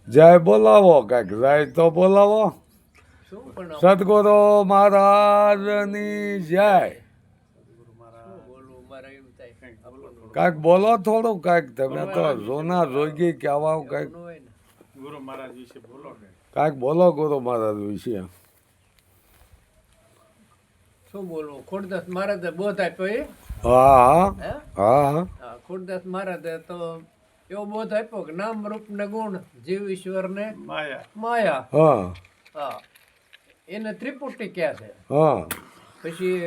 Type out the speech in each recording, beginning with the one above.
જય બોલાવો કાંઈક જય તો બોલાવો. શું પણ સદગુરુ મહારાજની જય. શું બોલવું મારે એમ થાય આપણને કાંઈક બોલો થોડું કાંઈક. તમે તો જૂના જોગી કહેવા એવું કાંઈક ન હોય ને. ગુરુ મહારાજ વિશે બોલો કે કાંઈક બોલો ગુરુ મહારાજ વિશે. શું બોલવું ખોડદાસ મહારાજે બોધ આપ્યો એ હા હે હા હા હા ખોડદાસ મહારાજે તો એવો બોધ આપ્યો કે નામ રૂપ ને ગુણ જીવ ઈશ્વર ને માયા માયા હા હા એને ત્રિપુટી ક્યાં છે હા પછી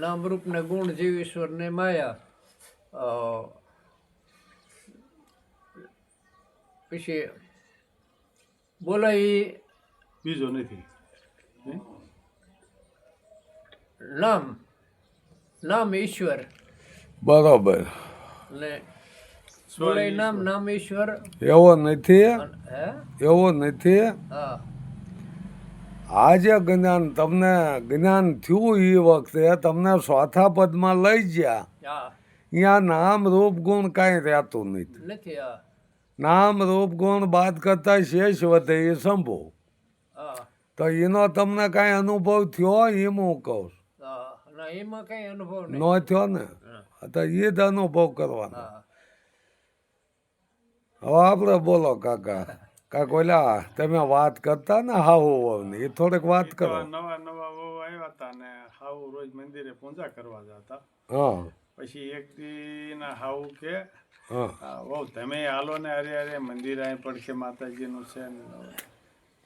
નામ રૂપ ને ગુણ જીવ ઈશ્વર ને માયા પછી બોલો ઈ બીજો નથી હે? નામ નામ ઈશ્વર બરોબર. ને બોલે ઈ નામ નામ ઈશ્વર એવો નથી, હે એવો નથી. હા આજે જ્ઞાન તમને જ્ઞાન થયું એ વખતે તમને ચોથા પદમાં લઈ ગયા. હા અહીંયા નામ રૂપ ગુણ કાંઈ રહેતું નથી. નથી હા નામ રૂપ ગુણ બાદ કરતા શેષ વધે એ શંભુ. હા તો એનો તમને કાંઈ અનુભવ થયો એમ હું કહું છું. હા ના એમાં કઈ અનુભવ નહીં ન થયો ને તો એ જ અનુભવ કરવાનો. હા હવે આપણે બોલો કાકા. કાંઈક ઓલા તમે વાત કરતા ને હાહુની એ થોડીક વાત તો કરો. નવા નવા વહુ આવ્યા હતા ને હાઉ રોજ મંદિરે પૂજા કરવા જતા. હા પછી એક દી ના હાઉ કે હા વહુ તમે હાલો ને અરે અરે મંદિર અહીં પડખે માતાજીનું છે ને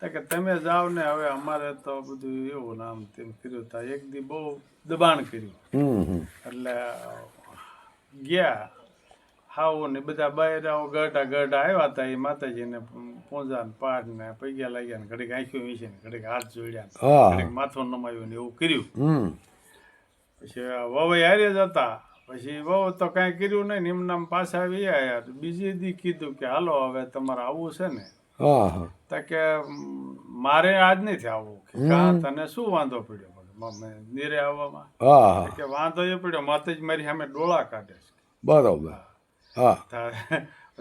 તો કે તમે જાઓ ને હવે અમારે તો બધું એવું નામ તેમ કર્યું તા એક દી બહુ દબાણ કર્યું હમ એટલે ગયા હાવ ને બધા બૈરાઓ ગઢા ગઢા આવ્યા હતા એ માતાજીને પૂજા ને પાઠ ને પૈયા લાગ્યા ને ઘડીક આંખ્યું વીસે ને ઘડીક હાથ જોડ્યા ને હા ઘડીક માથું નમાયું ને એવું કર્યું. હમ પછી વહુ હારે જ હતા. પછી વહુ તો કાંઈ કર્યું નહીં ને એમનામ પાછા આવી આવ્યા. બીજી દી કીધું કે હાલો હવે તમારે આવવું છે ને હા હા તો કે મારે આજ નથી આવવું કે કાં તને શું વાંધો પડ્યો મંદિરે આવવામાં હા હા કે વાંધો એ પડ્યો માતાજી મારી સામે ડોળા કાઢે છે. બરોબર. હા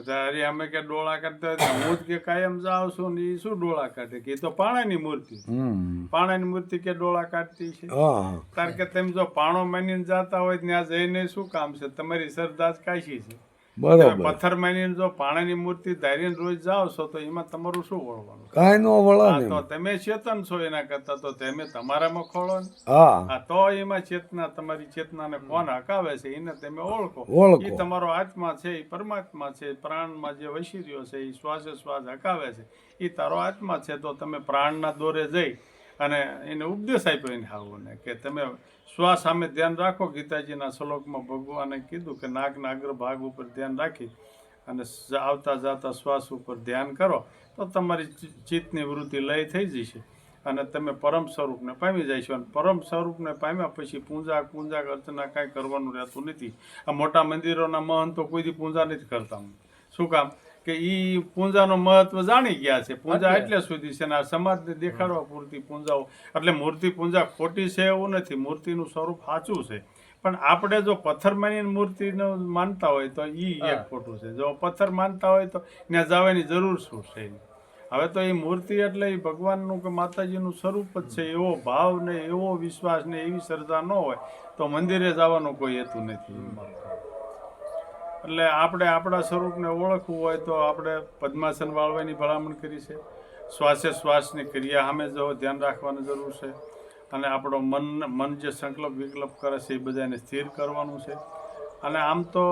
તારે અમે કે ડોળા કાઢતા હોય તો હું જ કે કાયમ જાઉં છું ને એ શું ડોળા કાઢે કે એ તો પાણાની મૂર્તિ હમ પાણાની મૂર્તિ કે ડોળા કાઢતી છે. હા કારણ કે તમે જો પાણો માનીને જાતા હોય ત્યાં જઈને શું કામ છે તમારી શ્રદ્ધા જ કાશી છે. તમે બરોબર. પથ્થર માનીને જો પાણાની મૂર્તિ ધારીને રોજ જાઓ છો તો એમાં તમારું શું વળવાનું? કાંઈ નો વળે હા ને. તો તમે ચેતન છો એના કરતા તો તમે તમારામાં ખોળો ને. હા હા તો એમાં ચેતના તમારી ચેતનાને કોણ હકાવે છે એને તમે ઓળખો. ઓળખો. એ તમારો આત્મા છે એ પરમાત્મા છે પ્રાણમાં જે વસી રહ્યો છે એ શ્વાસે શ્વાસ હકાવે છે એ તારો આત્મા છે. તો તમે પ્રાણના દોરે જઈ અને એને ઉપદેશ આપ્યો એને હાવને કે તમે શ્વાસ સામે ધ્યાન રાખો. ગીતાજીના શ્લોકમાં ભગવાને કીધું કે નાકના અગ્રભાગ ઉપર ધ્યાન રાખી અને આવતા જાતા શ્વાસ ઉપર ધ્યાન કરો તો તમારી ચિત્તની વૃત્તિ લય થઈ જશે અને તમે પરમ સ્વરૂપને પામી જઈશો. અને પરમ સ્વરૂપને પામ્યા પછી પૂજા પૂજા અર્ચના કાંઈ કરવાનું રહેતું નથી. આ મોટા મંદિરોના મહંતો કોઈથી પૂજા નથી કરતા. શું કામ કે એ પૂજાનું મહત્વ જાણી ગયા છે. પૂજા એટલે સુધી છે ને આ સમાજને દેખાડવા પૂરતી પૂજાઓ. એટલે મૂર્તિ પૂજા ખોટી છે એવું નથી. મૂર્તિનું સ્વરૂપ સાચું છે પણ આપણે જો પથ્થર માનીને મૂર્તિને માનતા હોય તો એ એક ખોટું છે. જો પથ્થર માનતા હોય તો ત્યાં જવાની જરૂર શું છે? હવે તો એ મૂર્તિ એટલે એ ભગવાનનું કે માતાજીનું સ્વરૂપ જ છે. એવો ભાવ ને એવો વિશ્વાસ ને એવી શ્રદ્ધા ન હોય તો મંદિરે જવાનું કોઈ હેતુ નથી. એટલે આપણે આપણા સ્વરૂપને ઓળખવું હોય તો આપણે પદ્માસન વાળવાની ભલામણ કરી છે. શ્વાસે શ્વાસની ક્રિયા સામે જો ધ્યાન રાખવાની જરૂર છે. અને આપણો મન જે સંકલ્પ વિકલ્પ કરે છે એ બધાને સ્થિર કરવાનું છે. અને આમ તો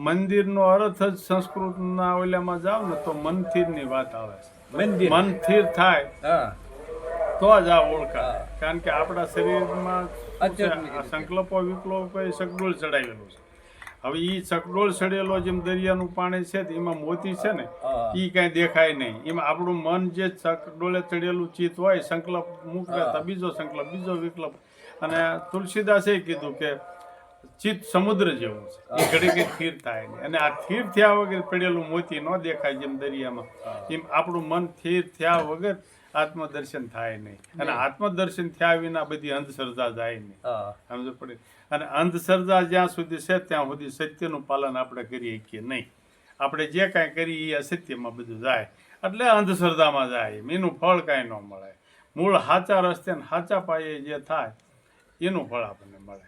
મંદિરનો અર્થ જ સંસ્કૃતના ઓલામાં જાવ ને તો મન સ્થિરની વાત આવે છે. મંદિર મન સ્થિર થાય હા તો જ આ ઓળખાય. કારણ કે આપણા શરીરમાં શું છે, આ સંકલ્પો વિકલ્પો એ સગડોળ ચડાવેલું છે. હવે એ સગડોળ ચડેલો જેમ દરિયાનું પાણી છે એમાં મોતી છે ને એ કાંઈ દેખાય નહીં. એમાં આપણું મન જે સગડોળે ચડેલું ચિત્ત હોય સંકલ્પ મૂકે તો બીજો સંકલ્પ બીજો વિકલ્પ. અને તુલસીદાસે કીધું કે ચિત્ત સમુદ્ર જેવું છે એ ઘડી કઈ સ્થિર થાય નહીં. અને આ સ્થિર થયા વગર પડેલું મોતી ન દેખાય જેમ દરિયામાં એમ આપણું મન સ્થિર થયા વગર આત્મદર્શન થાય નહીં. અને આત્મદર્શન થયા વિના બધી અંધશ્રદ્ધા જાય નહીં. સમજ પડે. અને અંધશ્રદ્ધા જ્યાં સુધી છે ત્યાં સુધી સત્યનું પાલન આપણે કરી શકીએ નહીં. આપણે જે કાંઈ કરીએ એ અસત્યમાં બધું જાય, એટલે અંધશ્રદ્ધામાં જાય, એનું ફળ કાંઈ ન મળે. મૂળ સાચા રસ્તે ને સાચા પાયે જે થાય એનું ફળ આપણને મળે.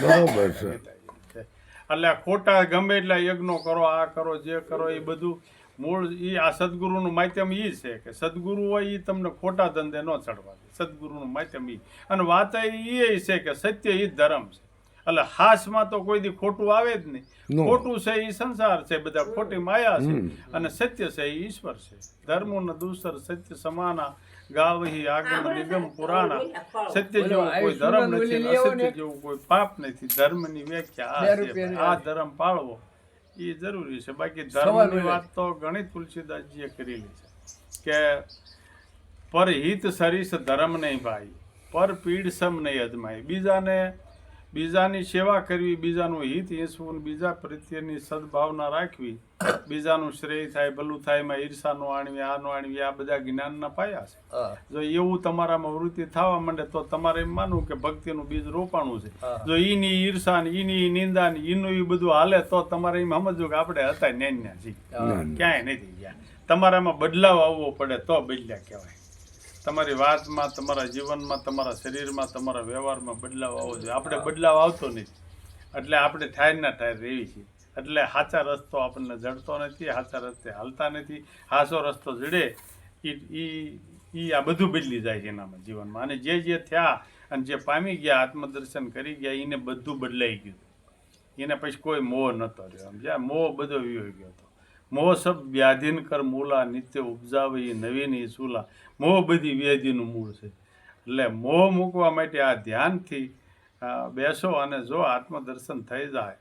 બરોબર છે. એટલે ખોટા ગમે એટલા યજ્ઞો કરો, આ કરો, જે કરો, એ બધું મૂળ એ આ સદગુરુનું માધ્યમ એ છે કે સદગુરુ હોય એ તમને ખોટા ધંધે ન ચડવા દે. સદગુરુનું માધ્યમ એ, અને વાત એ છે કે સત્ય એ ધર્મ છે. એટલે હાસમાં તો કોઈ દી ખોટું આવે જ નહીં. No. ખોટું છે એ સંસાર છે, બધા ખોટી માયા છે, અને સત્ય છે એ ઈશ્વર છે. ધર્મો ન દૂસર સત્ય સમાના ગાવહી આગમ નિગમ પુરાણા. સત્ય જેવું કોઈ ધર્મ નથી, ને અસત્ય જેવું કોઈ પાપ નથી. ધર્મની વ્યાખ્યા આ છે. આ ધર્મ પાળવો એ જરૂરી છે. બાકી ધર્મની વાત તો ઘણી તુલસીદાસજીએ કરેલી છે કે પરહિત સરીસ ધર્મ નહીં ભાઈ, પર પીડ સમ નહીં અજમાય. બીજાની સેવા કરવી, બીજાનું હિત ઈચ્છવું, બીજા પ્રત્યેની સદભાવના રાખવી, બીજાનું શ્રેય થાય, ભલું થાય, એમાં ઈર્ષાનું આણવી, આનું આણવી, આ બધા જ્ઞાનના પાયા છે. જો એવું તમારામાં વૃત્તિ થવા માંડે તો તમારે એમ માનવું કે ભક્તિનું બીજ રોપાણું છે. જો ઈની ઈર્ષા ને ઈની નિંદા ને ઈનું એ બધું હાલે તો તમારે એમ સમજવું કે આપણે હતા નેન્યા છીએ, ક્યાંય નથી ગયા. તમારામાં બદલાવ આવવો પડે તો બદલ્યા કહેવાય. તમારી વાતમાં, તમારા જીવનમાં, તમારા શરીરમાં, તમારા વ્યવહારમાં બદલાવ આવવો જોઈએ. આપણે બદલાવ આવતો નથી, એટલે આપણે ઠાર ના ઠાર રહેવી છીએ. એટલે સાચા રસ્તો આપણને જડતો નથી, સાચા રસ્તે હાલતા નથી. સાચો રસ્તો જડે એ આ બધું બદલી જાય છે એનામાં જીવનમાં. અને જે થયા અને જે પામી ગયા, આત્મદર્શન કરી ગયા, એને બધું બદલાઈ ગયું. એને પછી કોઈ મોહ નહોતો રહ્યો. જ્યાં મોહ બધો વિયો ગયો હતો. મોહ સબ વ્યાધિન કર મૂલા, નિત્ય ઉપજાવે નવીન સુલા. મોહ બધી વ્યાધિનું મૂળ છે. એટલે મોહ મૂકવા માટે આ ધ્યાનથી બેસો, અને જો આત્મદર્શન થઈ જાય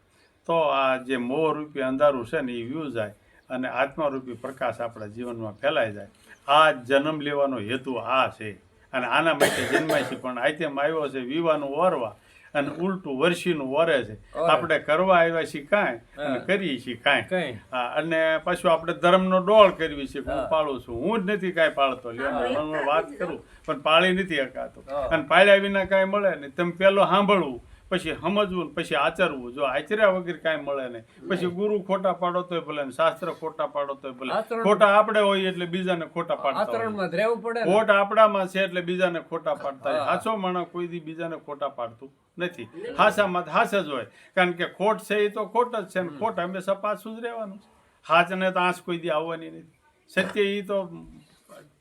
તો આ જે મોહ રૂપી અંધારું છે ને એ વ્યૂ જાય, અને આત્મારૂપી પ્રકાશ આપણા જીવનમાં ફેલાઈ જાય. આ જન્મ લેવાનો હેતુ આ છે, અને આના માટે જન્માય છે. પણ આઈતેમ આવ્યો છે વિવાનું ઓરવા, અને ઉલટું વર્ષીનું વરે છે. આપણે કરવા આવ્યા છીએ કાંઈ, અને કરીએ છીએ કાંઈ. હા, અને પાછું આપણે ધર્મનો ડોળ કરવી છે કે હું પાળું છું. હું જ નથી કાંઈ પાળતો, લ્યો વાત કરું, પણ પાળી નથી શકાતો. અને પાળ્યા વિના કાંઈ મળે નહીં. તમે પહેલો સાંભળવું, પછી સમજવું, પછી આચરવું. જો આચર્યા વગર કાંઈ મળે નહીં. પછી ગુરુ ખોટા પાડો તોય ભલે, શાસ્ત્ર ખોટા પાડો તોય ભલે. ખોટા આપણે હોય એટલે બીજાને ખોટા પાડતા હોય. ખોટ આપણામાં છે એટલે બીજાને ખોટા પાડતા હોય. હાચો માણસ કોઈ દી બીજાને ખોટા પાડતું નથી. હાસામાં હાસ જ હોય, કારણ કે ખોટ છે એ તો ખોટ જ છે, ને ખોટ હંમેશા પાછું જ રહેવાનું. હાચને તો આંસ કોઈ દી આવવાની નથી. સત્ય એ તો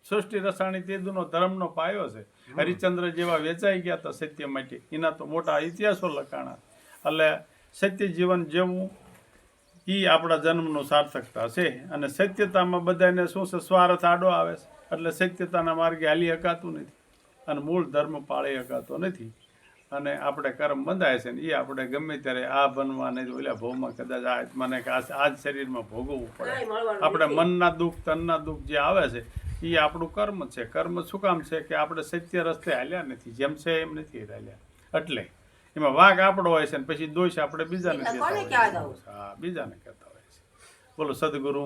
સૃષ્ટિ રસાણી તેદુનો ધર્મનો પાયો છે. હરિચંદ્ર જેવા વેચાઈ ગયા હતા સત્ય માટે, એના તો મોટા ઇતિહાસો લખાણા. એટલે સત્ય જીવન જેવું એ આપણા જન્મનું સાર્થકતા છે. અને સત્યતામાં બધાને શું છે, સ્વાર્થ આડો આવે છે. એટલે સત્યતાના માર્ગે હાલી શકાતું નથી, અને મૂળ ધર્મ પાળી શકાતો નથી. અને આપણે કર્મ બંધાય છે ને એ આપણે ગમે ત્યારે આ બનવા નહીં, ઓલા ભવમાં કદાચ આ આત્માને કે આ જ શરીરમાં ભોગવવું પડે. આપણે મનના દુઃખ, તનના દુઃખ જે આવે છે એ આપણું કર્મ છે. કર્મ શું કામ છે કે આપણે સત્ય રસ્તે હાલ્યા નથી, જેમ છે એમ નથી હાલ્યા. એટલે એમાં વાઘ આપણો હોય છે, ને પછી દોષ આપણે બીજાને કહેતા હોય. હા, બીજાને કહેતા હોય છે. બોલો સદગુરુ.